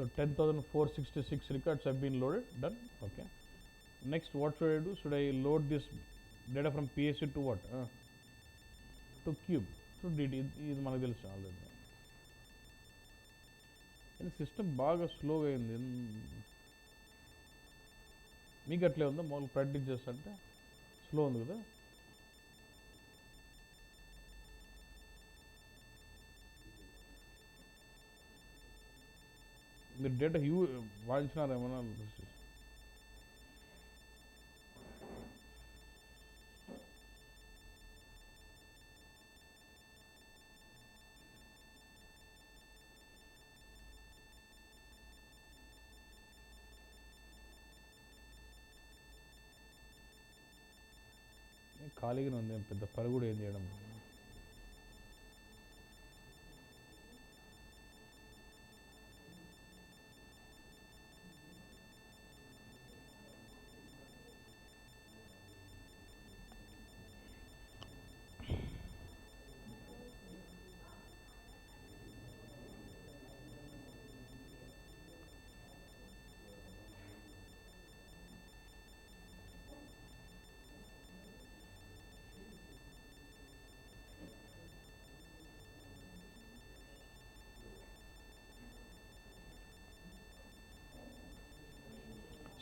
So 10,466 records have been loaded, done. Okay. Next, what should I do? Should I load this data from PSU to what? To cube. So DT is మనకు తెలుసు already. కానీ system బాగా స్లోగా అయింది. మీకు అట్లే ఉందా? మామూలు ప్రాక్టీస్ చేస్తుంటే స్లో ఉంది కదా. మీరు డేటా వాయించినారేమన్నా? ఖాళీగానే ఉంది, పెద్ద పని కూడా ఏం చేయడం.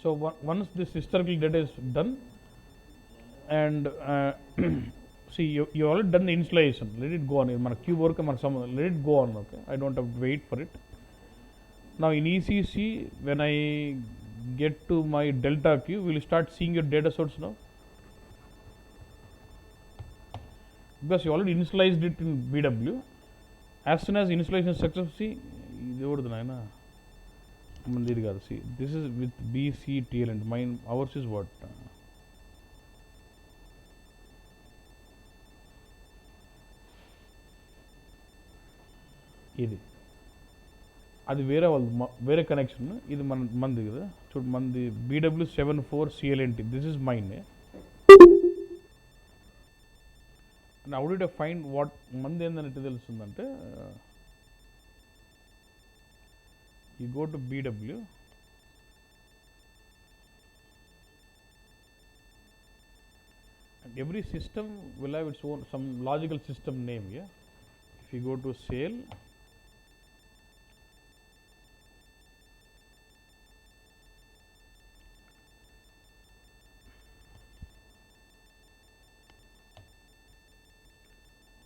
So once this historical data is done, and see you already done the initialization. Let it go on. మన cube work let it go on. Okay, I don't have to wait for it. Now in ECC, when I get to my delta Q, will you start seeing your data source now? Because you already initialized it in BW. As soon as initialization success, see, see, this is with BCTL and mine. Ours is what? ఇది అది వేరే connection. ఇది మంది కదా, చూడు మంది BW74CLNT. This is mine. And how did I find what మంది ఏందని ఎట్లా తెలుస్తుందంటే, you go to BW, and every system will have its own some logical system name. Yeah, if you go to sale,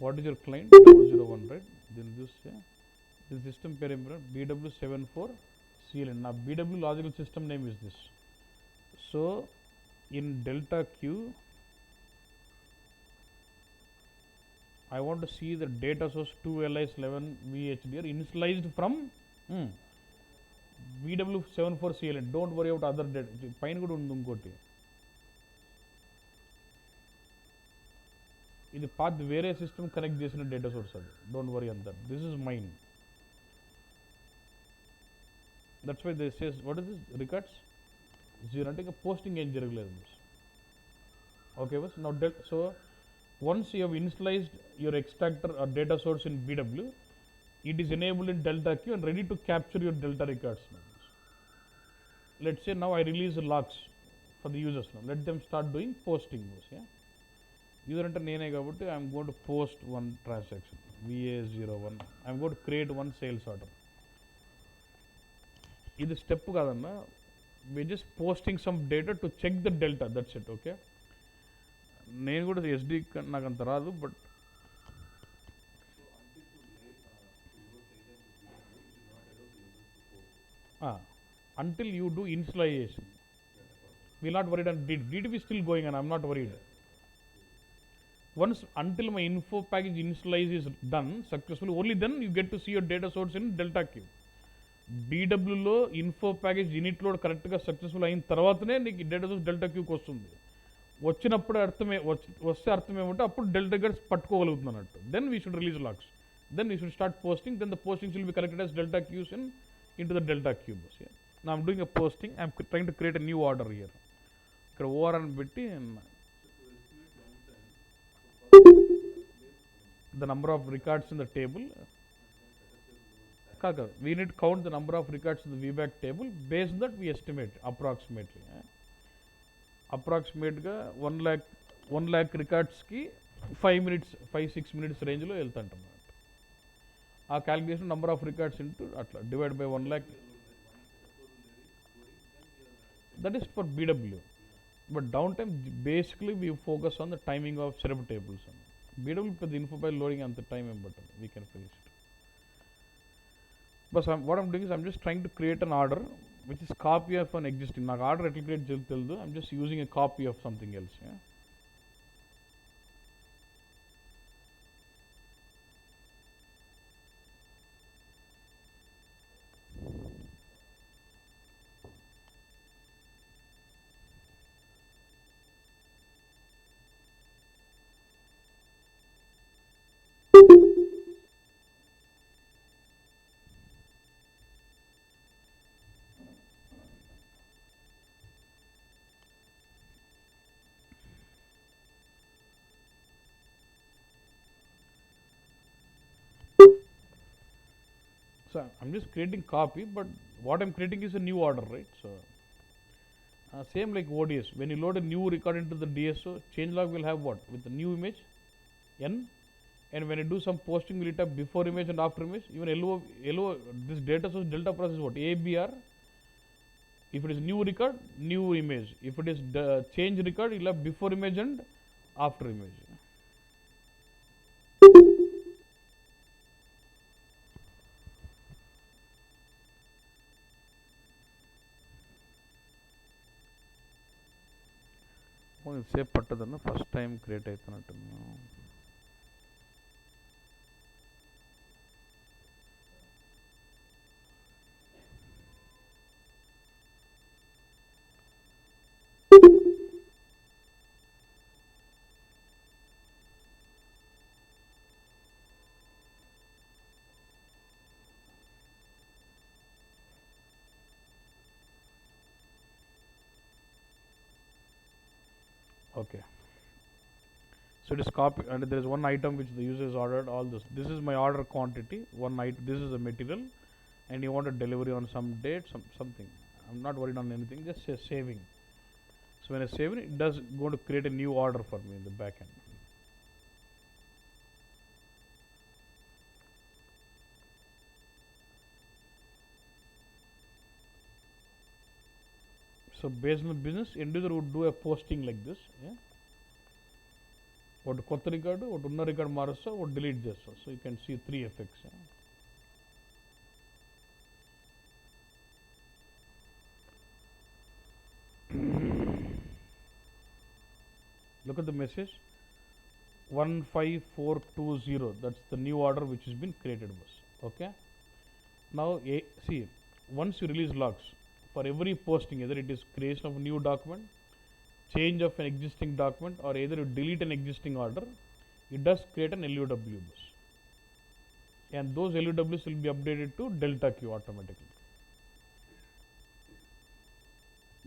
what is your client? 001, right? Then this, yeah, the system parameter BW74CLN. Now BW logical system name is this. So in delta Q, I want to see the data source 2LIS11 VHDR initialized from BW74CLN. Don't worry about other data. Pine kuda undu inkoti. ఇది path వేరే system connect చేసిన data source. అది don't worry on that. This is mine. That's why they says, what is this? Records 0 అంటే ఇంకా posting ఏం జరగలేదు. Okay, boss. Now so once you have initialized your extractor or data source in BW, it is enabled in delta Q and ready to capture your delta records. Let's say now I release logs for the users now. Let them start doing posting. Yeah, user enter nene kabatti I am going to post one transaction VA01. I am going to create one sales order. This step kadanna, we just posting some data to check the delta. That's it. Okay, నేను కూడా SD నాకు అంత రాదు, but until you do initialization, we will not worried. And DTP is still going on. I am not worried. Once until my info package initialize is done successfully, only then you get to see your data source in delta Q. BW లో info package unit load కరెక్ట్గా successful అయిన తర్వాతనే నీకు data source delta క్యూకి వస్తుంది. వచ్చినప్పుడు వస్తే అర్థం ఏమంటే అప్పుడు డెల్టా గడ్స్ పట్టుకోగలుగుతుంది అన్నట్టు. Then we should release locks, then we should start posting, then the postings will be collected as delta queues into the delta cubes. Yeah. Now I'm doing a posting. I'm trying to create a new order here. ఇక్కడ OR అని పెట్టి the number of records in the table. we need to count the number of records in the VBAC table. Based on that, we estimate approximately. Approximate ga 1 lakh records ki 5-6 minutes range lo వెళ్తుంటాం. ఆ calculation number of records into atla divided by 1 lakh. That is for BW. But downtime, basically we focus on the timing of SAP tables. BW for the info file loading and the time button, we can finish it. But what I'm doing is I'm just trying to create an order which is copy of an existing. Now order create teldu, I'm just using a copy of something else. Yeah? So I'm just creating copy, but what I'm creating is a new order, right? So same like ODS. When you load a new record into the DSO, changelog will have what? With the new image, N. And when you do some posting, will it have before image and after image? Even LO, this data source delta process is what? ABR. If it is new record, new image. If it is the change record, you'll have before image and after image. సేపు పట్టదన్న first time create అవుతున్నట్టు. Okay, so it is copy, and there is one item which the user has ordered. All this is my order quantity. One item, this is the material, and you want a delivery on some date, something. I'm not worried on anything, just say saving. So when I save it, it does going to create a new order for me in the back end. So based on the business, end user would do a posting like this. Yeah. What కొత్త record, what ఉన్న record మారుస్తా, what delete చేస్తా. So you can see 3 effects. Yeah. Look at the message 15420. That's the new order which has been created. Okay. Now see, once you release logs, for every posting, either it is creation of a new document, change of an existing document, or either you delete an existing order, it does create an LUW bus. And those LUWs will be updated to delta Q automatically.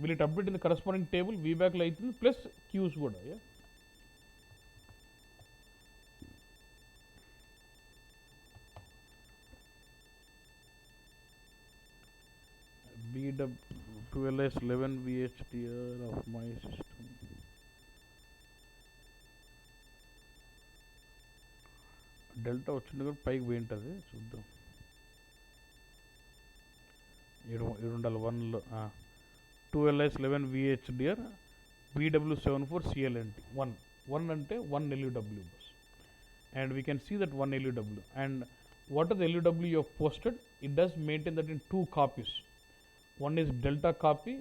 Will it update in the corresponding table? VBAC license plus Qs good. Yeah. BW12S11 VHDR of my system. Delta వచ్చింది కూడా పైకి పోయి ఉంటుంది, చూద్దాం. 701లో 12S11 VHDR BW74 CLNT 1 అంటే 1 LUW bus, and we can see that 1 LUW. And what are the LUW you have posted? It does maintain that in 2 copies. One is delta copy,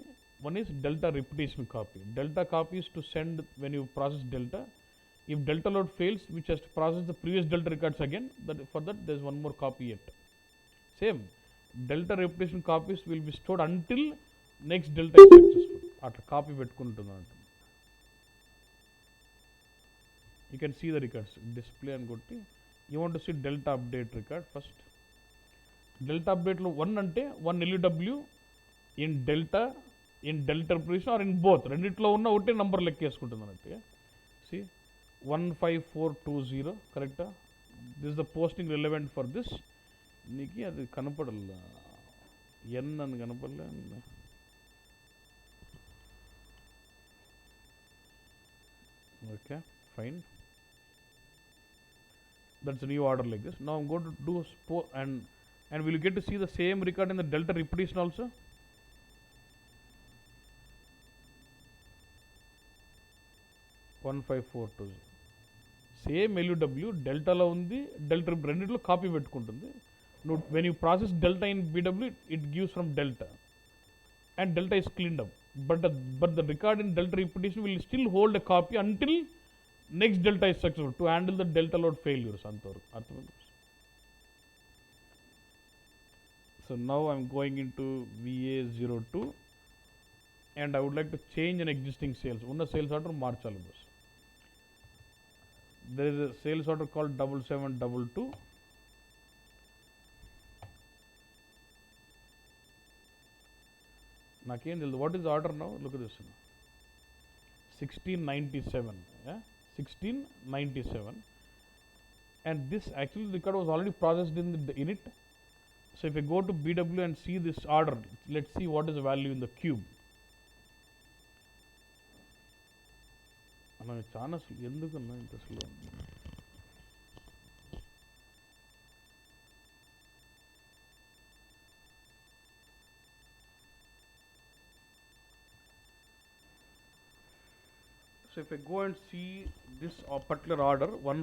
one is delta repetition copy. Delta copy is to send when you process delta. If delta load fails, which has to process the previous delta records again, for that there is one more copy yet. Same, delta repetition copies will be stored until next delta is successful. After copy pettukuntunna. You can see the records, display and gotti. You want to see delta update record first. Delta update lo 1 ante 1 LUW in delta repetition or in both. రెండిట్లో ఉన్న ఒకటే number లెక్కేసుకుంటుంది అన్నట్టు. See 15420, correct? This is the posting relevant for this. నీకు అది కనపడಲ್ಲ ఎన్ అని కనపడలే. Okay, fine. That's a new order like this. Now I'm going to do and will you get to see the same record in the delta repetition also? One five four two. Same LUW delta lo undi, delta రెండిట్లో copy పెట్టుకుంటుంది. When you process delta in BW, it gives from delta, and delta is cleaned up. But the record in delta repetition will still hold a copy until next delta is successful to handle the delta load failures. So now I'm going into VA02 and I would like to change an existing sales. Unna sales order marchali boss. There is a sales order called 7722. What is the order now? Look at this. 1697. Yeah? 1697. And this actually record was already processed in the init. So if I go to BW and see this order, let's see what is the value in the cube. So if I go and see this particular order, what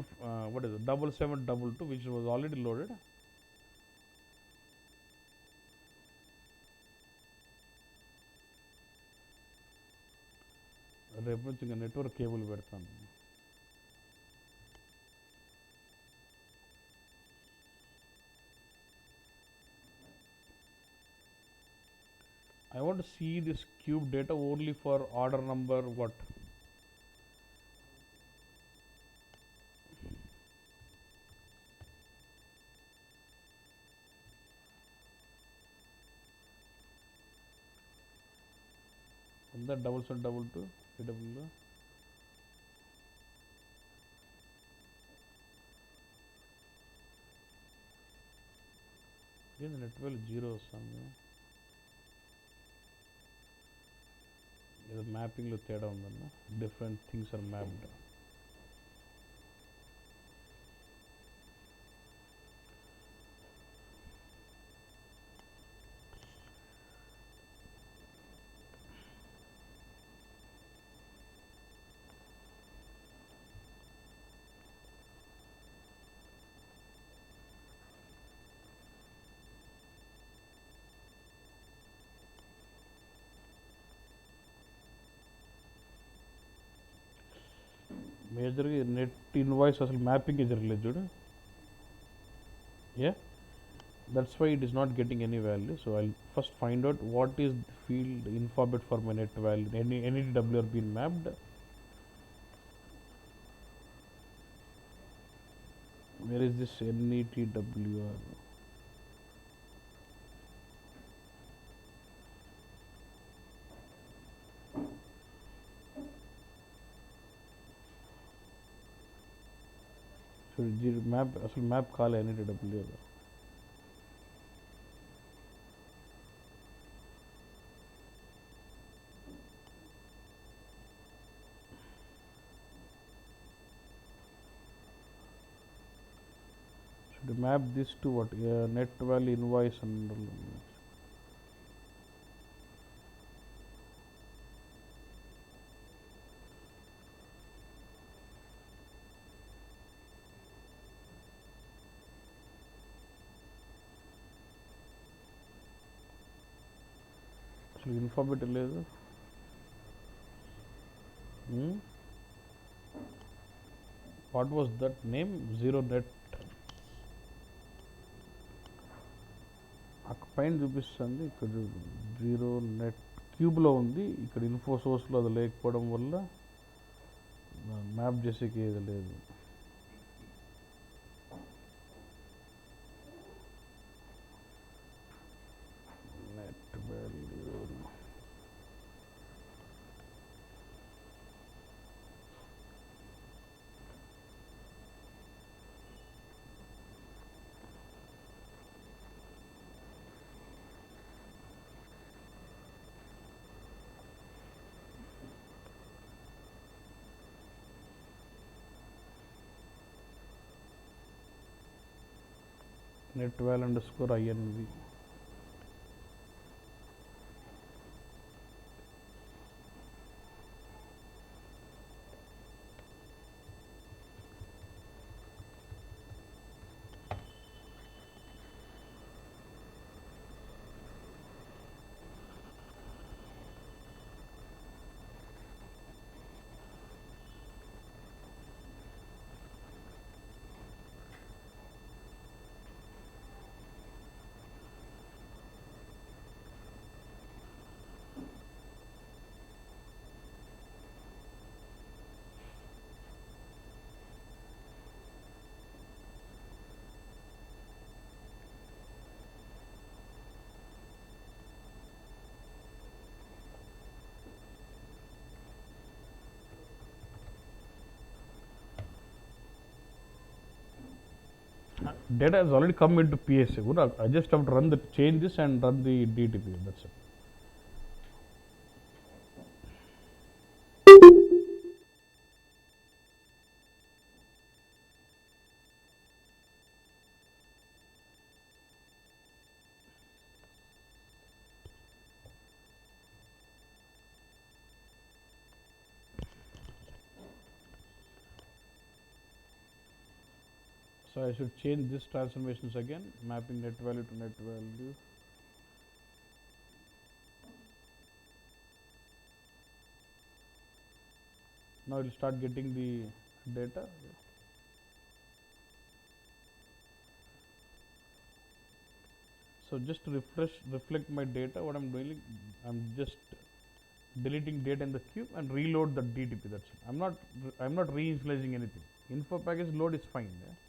is it, 7722, which was already loaded. రేపు నుంచి ఇంకా network cable పెడతాను. I want to see this cube data only for order number what? That 7722 PW. Again the network 0 somewhere. The mapping lo teda undalla. Different things are mapped. Major net invoice as mapping is related. Yeah, that's why it is not getting any value. So I'll first find out what is the field info bit for my net value. Any WR been mapped. Where is this NETWR? So map असल map काले NETWR. Should map this to what? Net value invoice and info bit లేదు. What was that name? Zero net. పైన చూపిస్తుంది ఇక్కడ zero net క్యూబ్లో ఉంది. ఇక్కడ info సోర్స్లో అది లేకపోవడం వల్ల మ్యాప్ చేసేకి ఏది లేదు. Net value netval underscore inv. Data has already come into PSA. I just have to run the change this and run the DTP. That's it. So I should change this transformations again, mapping net value to net value. Now it will start getting the data. So just to reflect my data, what I'm doing, I'm just deleting data in the queue and reload the DTP. That's it. I'm not reinitializing anything. Info package load is fine. Yeah?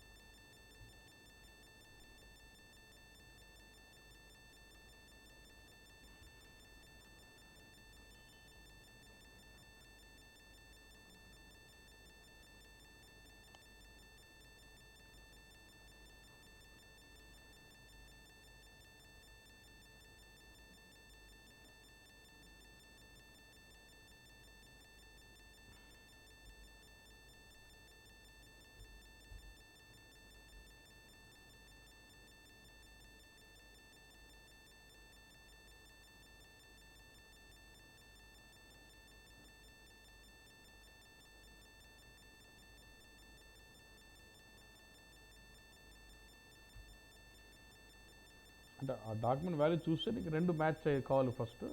అంటే ఆ document value చూస్తే నీకు రెండు match కావాలి first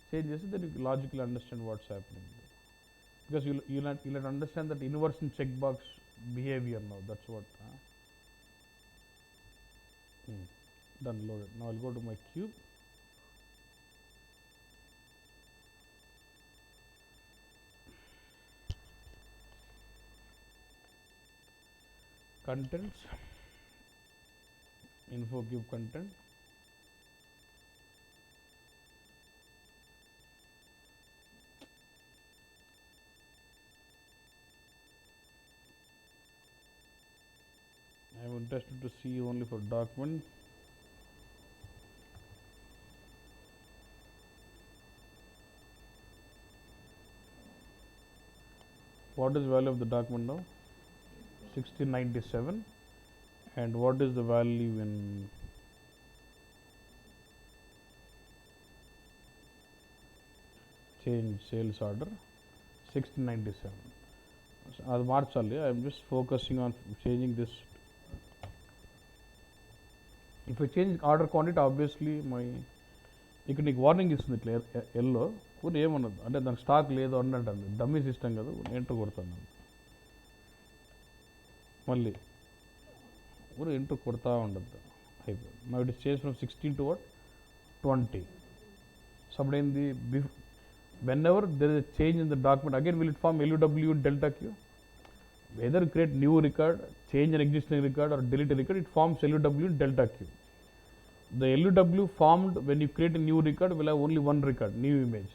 change చేసి then you logical understand what's happening because you'll understand that inversion checkbox behavior now. That's what done, loaded. Now I'll go to my cube. Contents, info cube content. I'm interested to see only for document. What is the value of the document now? 1697. And what is the value in change sales order? 1697. అది మార్చాలి. I am just focusing on changing this. If I change order quantity, obviously my ఇక్కడ నీకు warning ఇస్తుంది ఇట్లా yellow కొన్ని ఏమన్నది అంటే దాని స్టాక్ లేదు అని అంటుంది. డమ్మీ సిస్టమ్ కదా, ఎంటర్ కొడతాను మళ్ళీ ఊరు ఎంటర్ కొడతా ఉండద్దు. అయిపోయింది. నా it is change from 16 to what 20. So అప్పుడు ఏంది whenever there is a change in the document, again will it form LUW delta Q? Whether create new record, change an existing record or delete a record, it forms LUW delta Q. The LUW formed when you create a new record will have only one record, new image.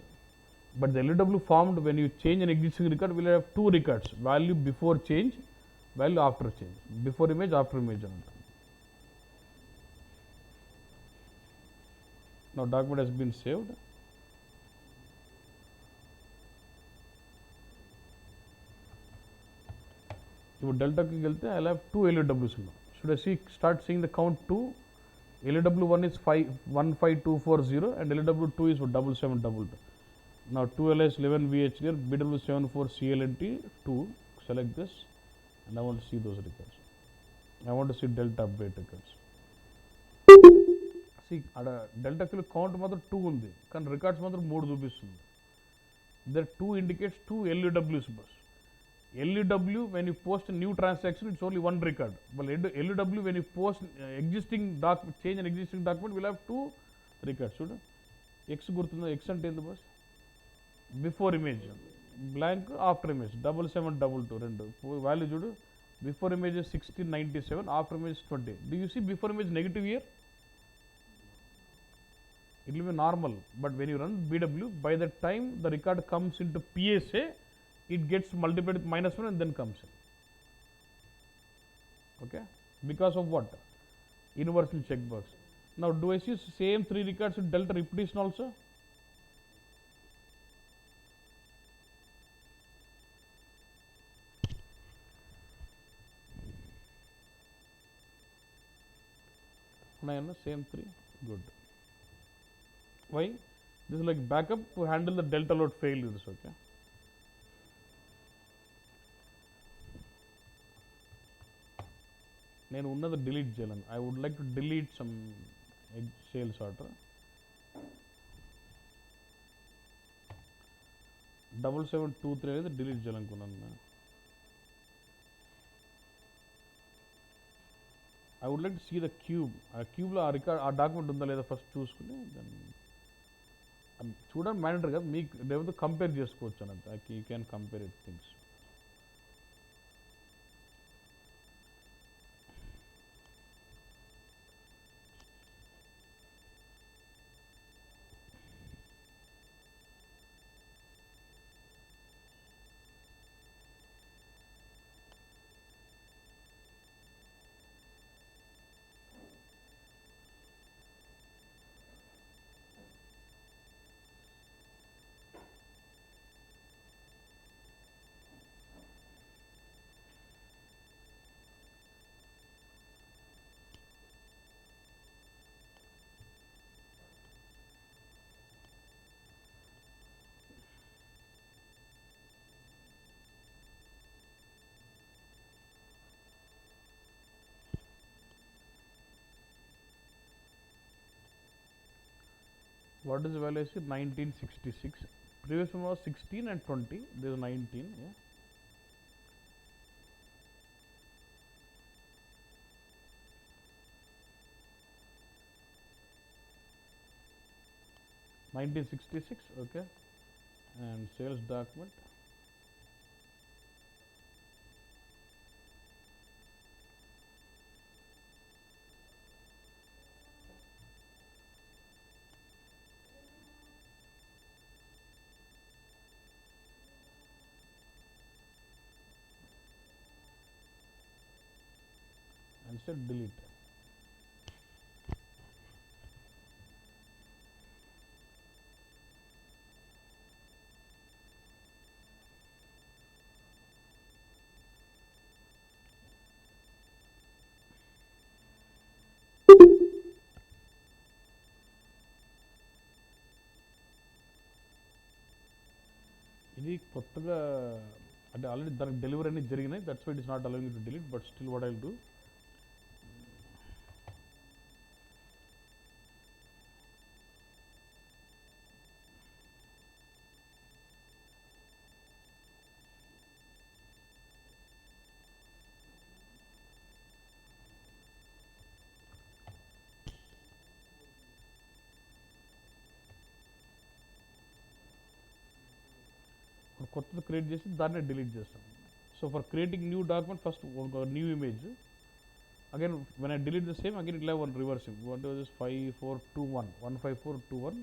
But the LUW formed when you change an existing record will have two records, value before change, value after change. Before image, after image. Now document has been saved. ఇప్పుడు డెల్టాకి వెళ్తే I have 2 LUWs now. Should I start seeing the count 2? LW1 is 15240 and LW2 is 7722. Now 2LS 11VH here, BW74 CLNT 2. Select this and I want to see those records. I want to see delta update records. See, delta kill count matter 2 undi, kan records matter 3 చూపిస్తుంది. There 2 indicates 2 LUWs bus. LUW, when you post a new transaction, it's only one record. But LUW, when you post existing document, change an existing document, we'll have 2 records. X gurtunda, X ante endu boss? Before image, blank after image, 7722. Value judu. Before image is 1697, after image is 20. Do you see before image negative here? It will be normal. But when you run BW, by the time the record comes into PSA, it gets multiplied with -1 and then comes in. Okay? Because of what? Universal checkbox. Now, do I see same 3 records with delta repetition also? Same 3. Good. Why? This is like backup to handle the delta load failures. Okay. నేను ఉన్నది delete చేయాలని. I would like to delete some sales order. 7723 అనేది delete చేయాలనుకున్నాను. I would like to see the cube. ఆ cube లో ఆ document ఉందా లేదా ఫస్ట్ చూసుకుని చూడడం మ్యాండేటరీ కదా, మీకు లేకపోతే కంపేర్ చేసుకోవచ్చు అన్నది. You can compare it things. What is the value? 1966. Previous one was 16 and 20. There is 19. Yeah. $1966. Okay. And sales document. Set delete. ఇది కొత్తగా అంటే ఆల్రెడీ దానికి డెలివరీ అన్ని జరిగినాయి. That's why it is not allowing to delete, but still what I'll do, కొత్తది create చేసి దాన్ని delete చేస్తాం. So for creating new document first ఒక new image, again when I delete the same again it one reversing 5421 15421.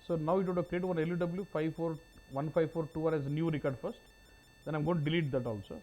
So now it would have created one LUW 15421 as a new record first, then I'm going to delete that also.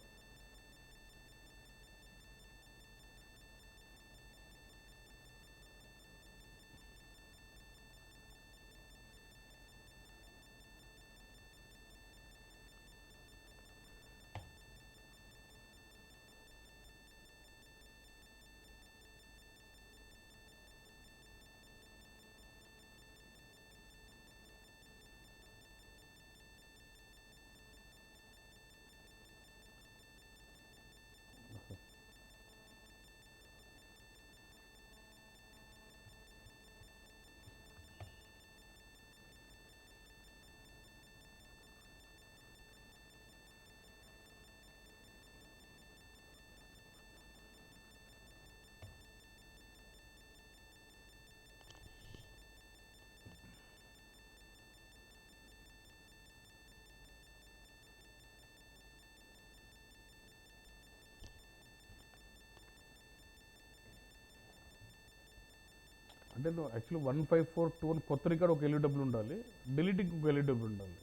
అంటే నువ్వు actually 15421 కొత్త record ఒక ఎల్యూడబ్ల్యూ ఉండాలి, deleting ఒక ఎల్యూడబ్ల్యూ ఉండాలి.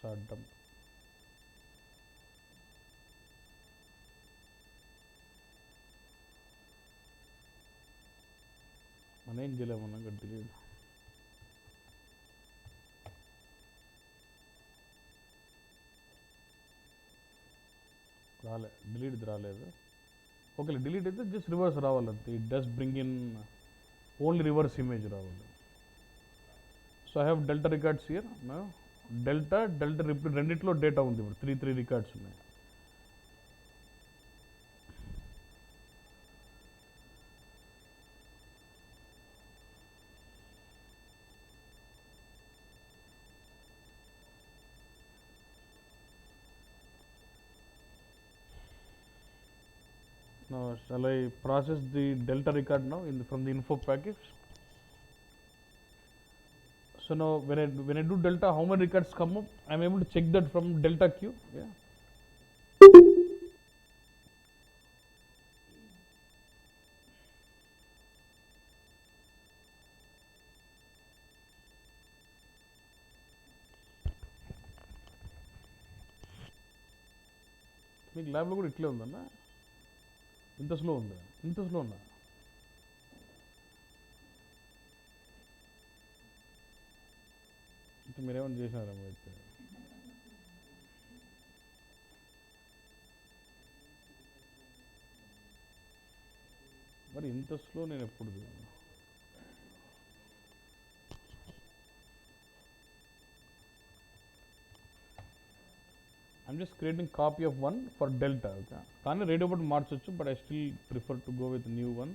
సాడ్డం మనం ఏం చేయలేమన్నా గట్టిగా డిలీట్ రాలేదు. ఓకే, డిలీట్ అయితే జస్ట్ రివర్స్ రావాలంతే. It does bring in only reverse image రావాలి. So I have delta records హియర్. డెల్టా రిపీట్ రెండిట్లో డేటా ఉంది. ఇప్పుడు త్రీ రికార్డ్స్ ఉన్నాయి. Now shall I process the delta record now from the info package? So now when I do delta, how many records come up? I am able to check that from delta queue. Yeah. మీకు ల్యాబ్లో కూడా ఇట్లే ఉందన్నా? ఇంత slow ఉందా? ఇంత slow ఉందా? మీరేమైనా చేసినారా? అయితే మరి ఇంత స్లో నేను ఎప్పుడు I'm just creating copy of one for delta. Okay, కానీ రేడియో బట్ మార్చొచ్చు, but I still prefer to go with new one.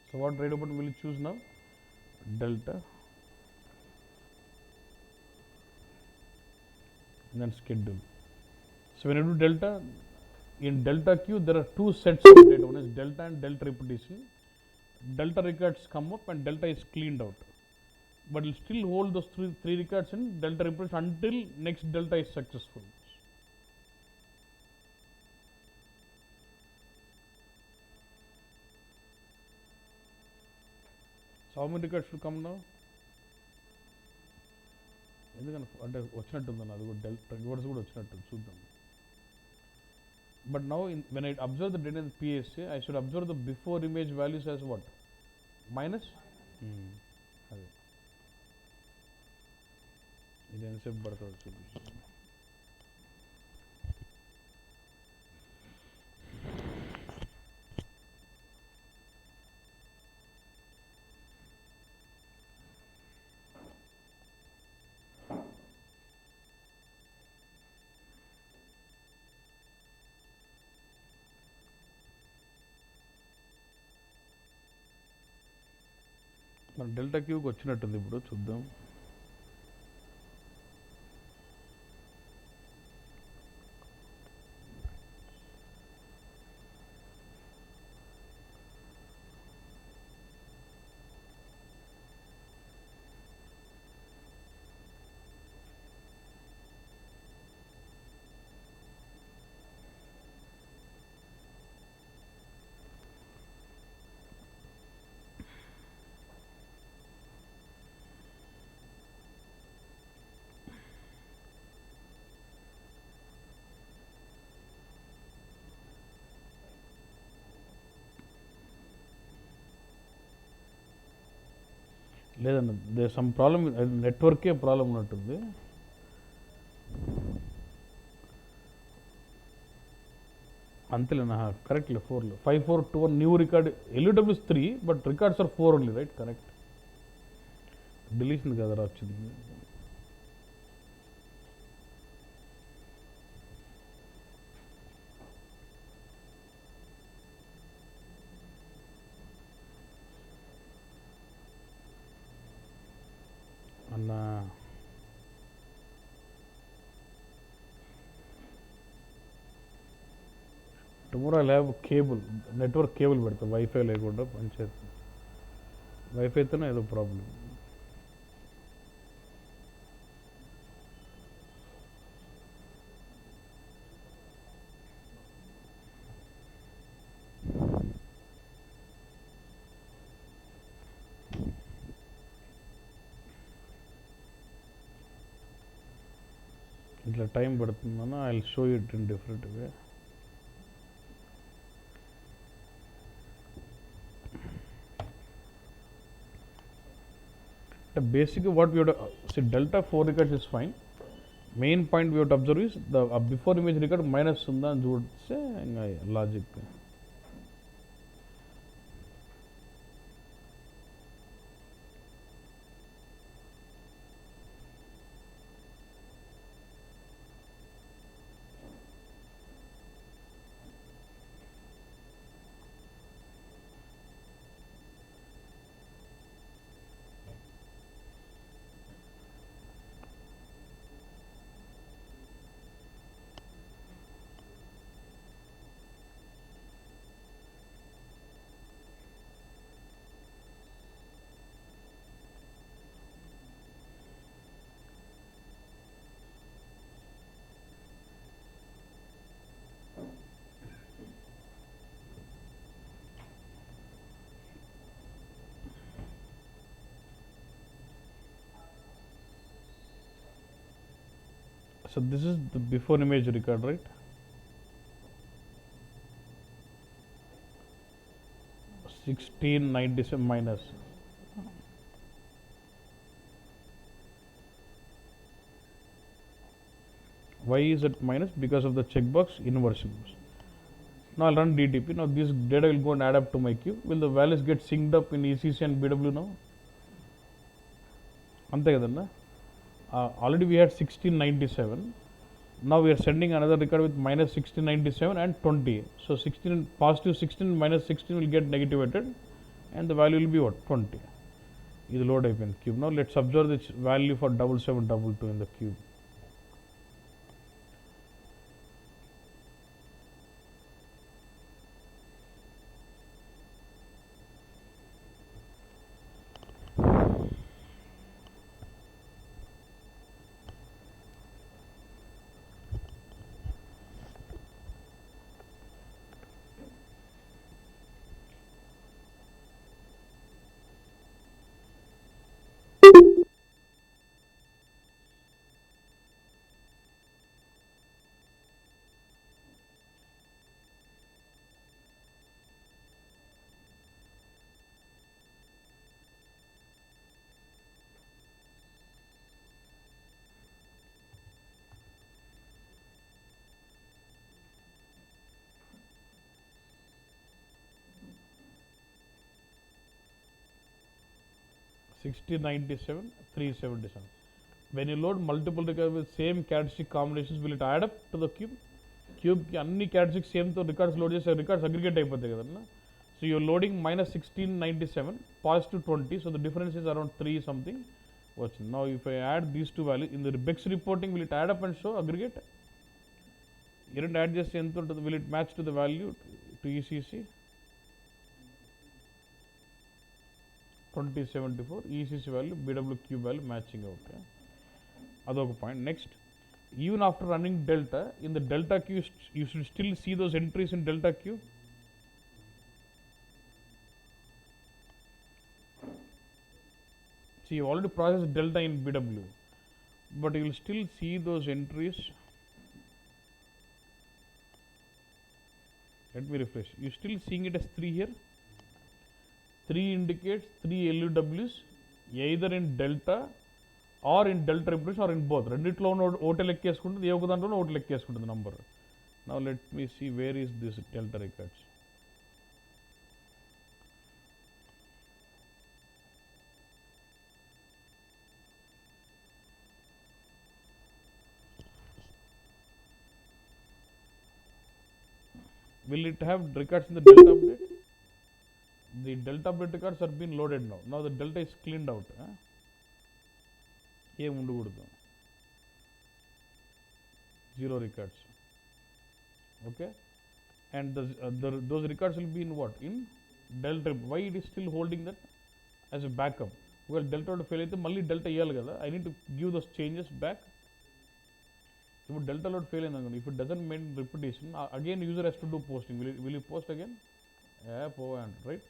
So what radio button will you choose now? Delta, and then schedule. So when you do delta, in delta queue there are two sets of data. One is delta and delta repetition. Delta records come up and delta is cleaned out, but it will still hold those three records in delta repetition until next delta is successful. So how many records should come now? ఎందుకని అంటే వచ్చినట్టుందని అది కూడా delta reverse కూడా వచ్చినట్టు చూద్దాం. But now when I observe the data in PSC, I should observe the before image values as what? Minus. అదే ఇది ఎంతసేపు పడుతుంది చూపించి. మన డెల్టా క్యూకి వచ్చినట్టుంది, ఇప్పుడు చూద్దాం. లేదన్న, దే సమ్ ప్రాబ్లమ్, నెట్వర్కే ప్రాబ్లం ఉన్నట్టుంది. అంతేలేనా కరెక్ట్లే 4 5421 new record LUW is 3 but records are 4 only right correct deletion కదరా వచ్చింది అన్నా tomorrow lab cable network cable పెడతా వైఫై లేకుండా పనిచేస్తుంది వైఫైతోనే ఏదో ప్రాబ్లం ఇట్లా టైం పడుతుందన్నా I will show it in different way basically what we have to see delta 4 records is fine main point we have to observe is the before image record minus unda అని చూస్తే ఇంకా logic so this is the before image record right $16.97 minus why is it minus because of the checkbox inversion now I'll run DTP now this data will go and add up to my queue will the values get synced up in ECC and BW now ante kadanna already we had 1697 now we are sending another record with minus 1697 and 20 so 16 positive 16 minus 16 will get negativated and the value will be what 20 this load in cube now let's observe this value for 7722 in the cube $16.97 when you load multiple records with same characteristic combinations will it add up to the cube ki anni characteristics same to records load chese records aggregate అయిపోతాయి కదన్నా so you're loading minus 1697 positive 20 so the difference is around 3 something వచ్చింది now if I add these two values in the BEX reporting will it add up and show aggregate you don't add just ఎంత ఉంటుంది will it match to the value to ECC 2074 ECC value BW cube value matching out adoka point next even after running delta in the delta queue you should still see those entries in delta queue see you already processed delta in BW but you will still see those entries let me refresh you still seeing it as 3 here 3 indicates 3 LUWs either in delta or in delta representation or in both రెండిట్లో ఒకటి లెక్కేసుకుంటుంది ఏ ఒక దాంట్లోనూ ఒకటి లెక్కేసుకుంటుంది number Now let me see where is this delta records. Will it have records in the delta update? The delta update records are being loaded now. Now the delta is cleaned out. Zero records. Okay, and those records will be in what? In delta. Why it is still holding that as a backup? Well, delta fail అయితే మళ్ళీ delta ఇయ్యాలి కదా. I need to give those changes back. If delta load fail అయింది, if it doesn't maintain repetition, again user has to do posting. Will you post again? Yeah, right?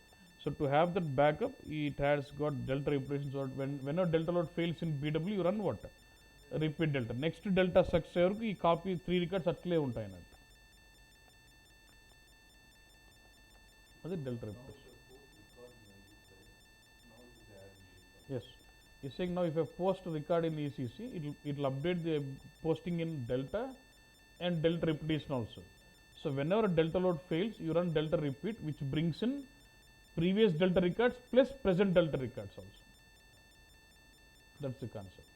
So to have that backup, it has got delta repetition. So whenever delta load fails in BW, you run what? Repeat delta. Next delta success వరకు ఈ copy 3 records అట్లే ఉంటాయి అన్నట్టు. అది delta repetition. Yes. He's saying now if I post a record in ECC, it will update the posting in delta and delta repetition also. So whenever delta load fails, you run delta repeat, which brings in previous delta records plus present delta records also. That's the concept.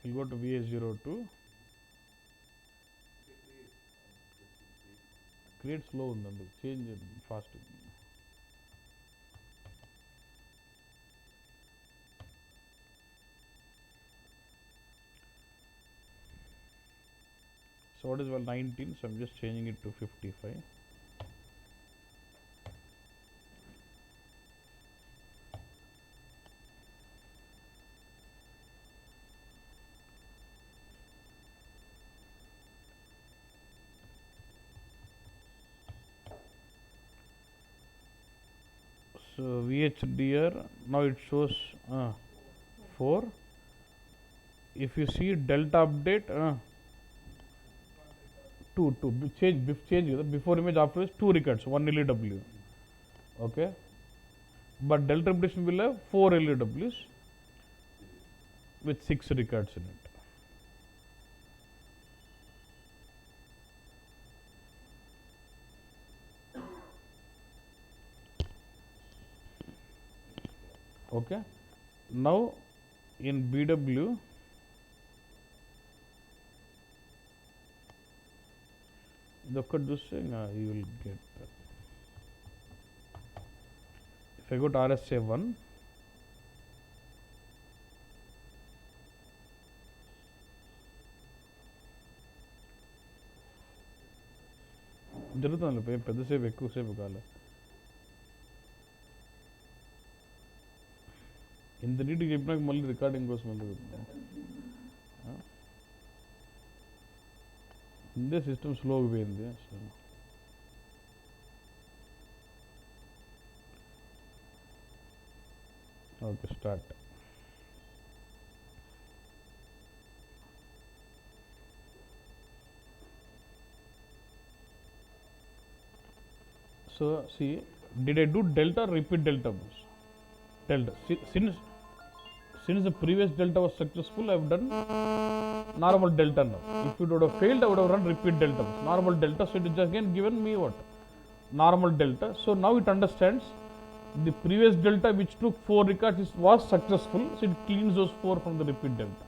We'll go to VA02. Create slow and change fast. So what is 19? So I'm just changing it to 55. So VHDR, now it shows 4. If you see delta update, 2 change before image, after is 2 records, 1 LEW. Okay, but delta repetition will have 4 LEWs with 6 records in it. Okay, now in BW, the code you will get that. If I go to RSA1, జరుగుతుంది పెద్దసేపు ఎక్కువసేపు కాలే ఇంత నీట్గా చెప్పినాక మళ్ళీ recording కోసం ఇందే system స్లోగా పోయింది అసలు. Okay, start. So see, did I do delta or repeat delta? Delta. Since the previous delta was successful, I have done normal delta now. If it would have failed, I would have run repeat delta. Normal delta, so it is again given me what? Normal delta. So now it understands the previous delta which took 4 records was successful, so it cleans those 4 from the repeat delta.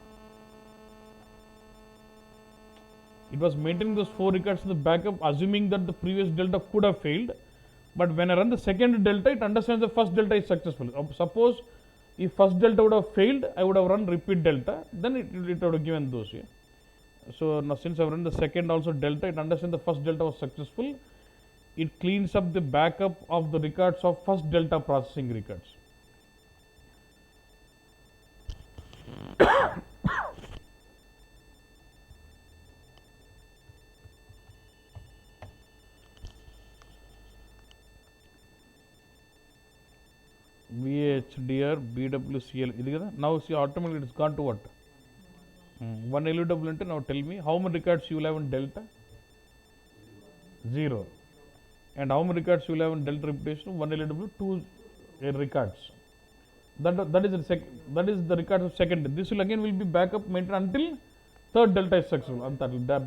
It was maintaining those 4 records in the backup, assuming that the previous delta could have failed. But when I run the second delta, it understands the first delta is successful. Suppose if first delta would have failed, I would have run repeat delta, then it would have given those. Yeah? So now since I have run the second also delta, it understands the first delta was successful. It cleans up the backup of the records of first delta processing records. VHDR, BWCL. Now see automatically it's gone to what? 1 LEW. Now tell me how many records you will have in delta? 0. And how many records you will have in delta repetition? 1 LEW, 2 records. that is the record of second. This will again be backup maintained until third delta is successful. అంత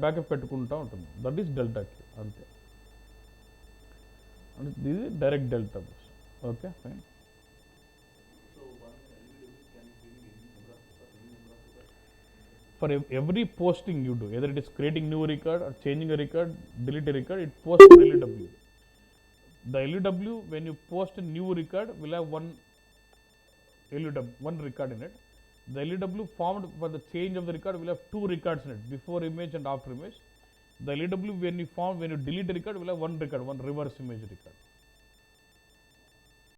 backup పెట్టుకుంటా ఉంటుంది. That is delta queue అంతే. ఇది direct delta bus. Okay fine. For every posting you do, either it is creating new record or changing a record, delete a record, it posts an LUW. The LUW, when you post a new record, will have one LUW, one record in it. The LUW formed for the change of the record will have two records in it, before image and after image. The LUW when you delete a record will have one record, one reverse image record.